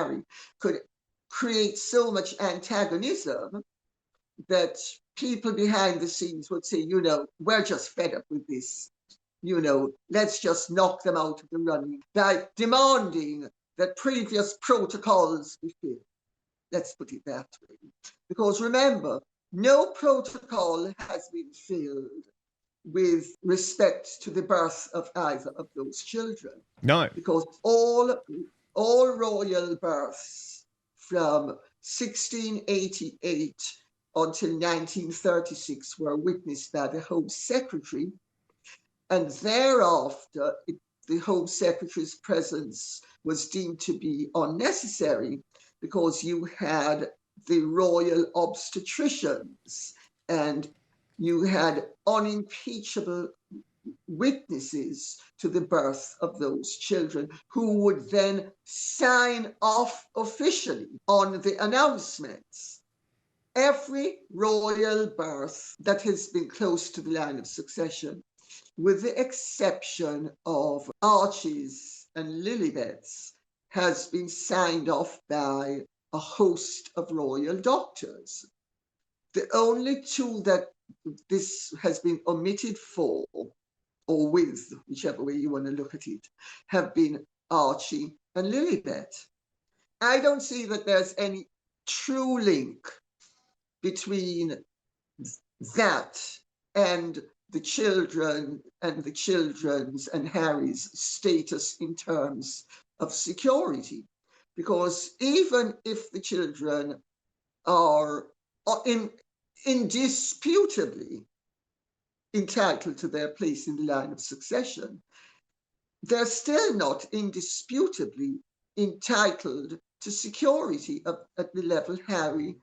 Harry could create so much antagonism that people behind the scenes would say, we're just fed up with this. Let's just knock them out of the running by demanding that previous protocols be filled. Let's put it that way. Because remember, no protocol has been filled with respect to the birth of either of those children. No. Because all royal births from 1688 until 1936 were witnessed by the Home Secretary, and thereafter the Home Secretary's presence was deemed to be unnecessary because you had the royal obstetricians and you had unimpeachable witnesses to the birth of those children who would then sign off officially on the announcements. Every royal birth that has been close to the line of succession, with the exception of Archie's and Lilibet's, has been signed off by a host of royal doctors. The only two that this has been omitted for, or with, whichever way you want to look at it, have been Archie and Lilibet. I don't see that there's any true link between that and the children and the children's and Harry's status in terms of security. Because even if the children are indisputably entitled to their place in the line of succession, they're still not indisputably entitled to security at the level Harry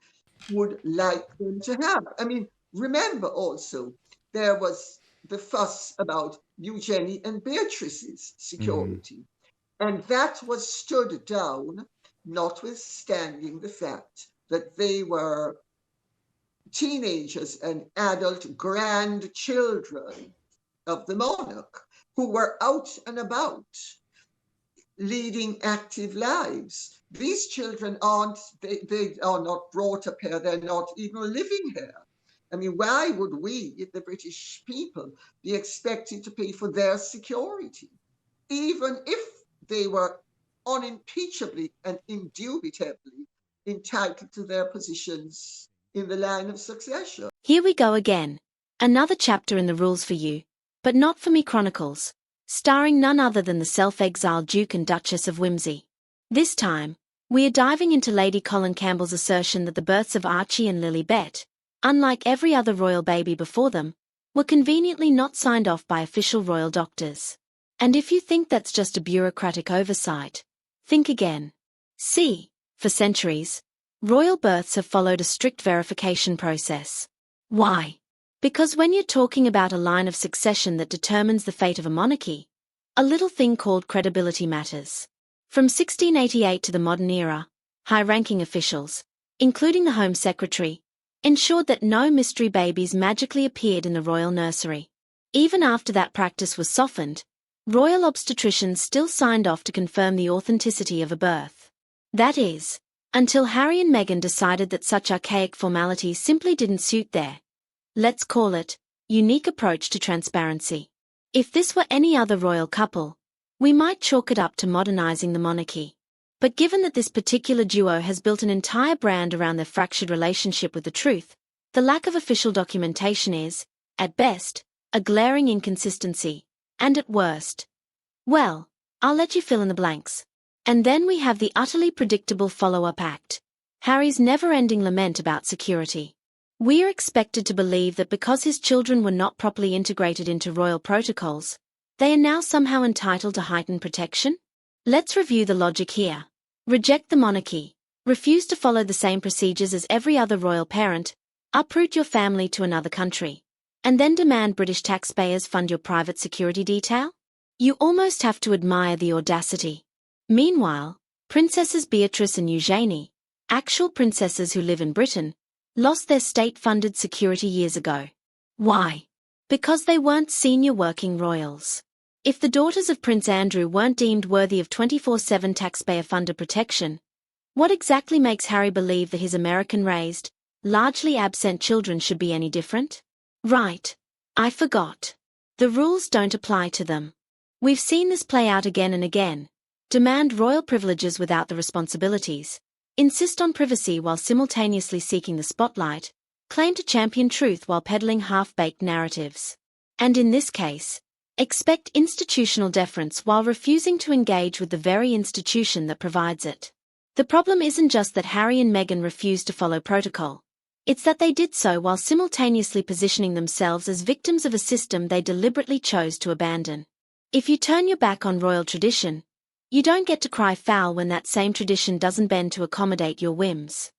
would like them to have. I mean, remember also, there was the fuss about Eugenie and Beatrice's security. And that was stood down, notwithstanding the fact that they were teenagers and adult grandchildren of the monarch who were out and about leading active lives. These children they are not brought up here, they're not even living here. I mean, why would we, the British people, be expected to pay for their security, even if they were unimpeachably and indubitably entitled to their positions in the line of succession? Here we go again. Another chapter in the rules for you, but not for me chronicles, starring none other than the self-exiled Duke and Duchess of Whimsy. This time, we are diving into Lady Colin Campbell's assertion that the births of Archie and Lilibet, unlike every other royal baby before them, were conveniently not signed off by official royal doctors. And if you think that's just a bureaucratic oversight, think again. See, for centuries, royal births have followed a strict verification process. Why? Because when you're talking about a line of succession that determines the fate of a monarchy, a little thing called credibility matters. From 1688 to the modern era, high-ranking officials, including the Home Secretary, ensured that no mystery babies magically appeared in the royal nursery. Even after that practice was softened, royal obstetricians still signed off to confirm the authenticity of a birth. That is, until Harry and Meghan decided that such archaic formalities simply didn't suit their, let's call it, unique approach to transparency. If this were any other royal couple, we might chalk it up to modernizing the monarchy. But given that this particular duo has built an entire brand around their fractured relationship with the truth, the lack of official documentation is, at best, a glaring inconsistency, and at worst, well, I'll let you fill in the blanks. And then we have the utterly predictable follow-up act, Harry's never-ending lament about security. We are expected to believe that because his children were not properly integrated into royal protocols, they are now somehow entitled to heightened protection? Let's review the logic here. Reject the monarchy, refuse to follow the same procedures as every other royal parent, uproot your family to another country, and then demand British taxpayers fund your private security detail? You almost have to admire the audacity. Meanwhile, Princesses Beatrice and Eugenie, actual princesses who live in Britain, lost their state-funded security years ago. Why? Because they weren't senior working royals. If the daughters of Prince Andrew weren't deemed worthy of 24/7 taxpayer-funded protection, What exactly makes Harry believe that his American-raised, largely absent children should be any different? Right. I forgot. The rules don't apply to them. We've seen this play out again and again. Demand royal privileges without the responsibilities. Insist on privacy while simultaneously seeking the spotlight. Claim to champion truth while peddling half-baked narratives. And in this case, expect institutional deference while refusing to engage with the very institution that provides it. The problem isn't just that Harry and Meghan refused to follow protocol. It's that they did so while simultaneously positioning themselves as victims of a system they deliberately chose to abandon. If you turn your back on royal tradition, you don't get to cry foul when that same tradition doesn't bend to accommodate your whims.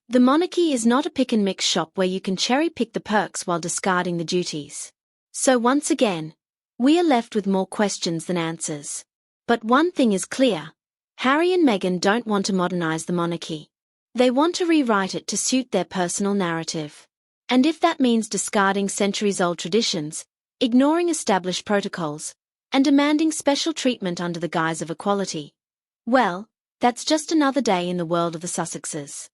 The monarchy is not a pick-and-mix shop where you can cherry-pick the perks while discarding the duties. So once again, we are left with more questions than answers. But one thing is clear. Harry and Meghan don't want to modernize the monarchy. They want to rewrite it to suit their personal narrative. And if that means discarding centuries-old traditions, ignoring established protocols, and demanding special treatment under the guise of equality, well, that's just another day in the world of the Sussexes.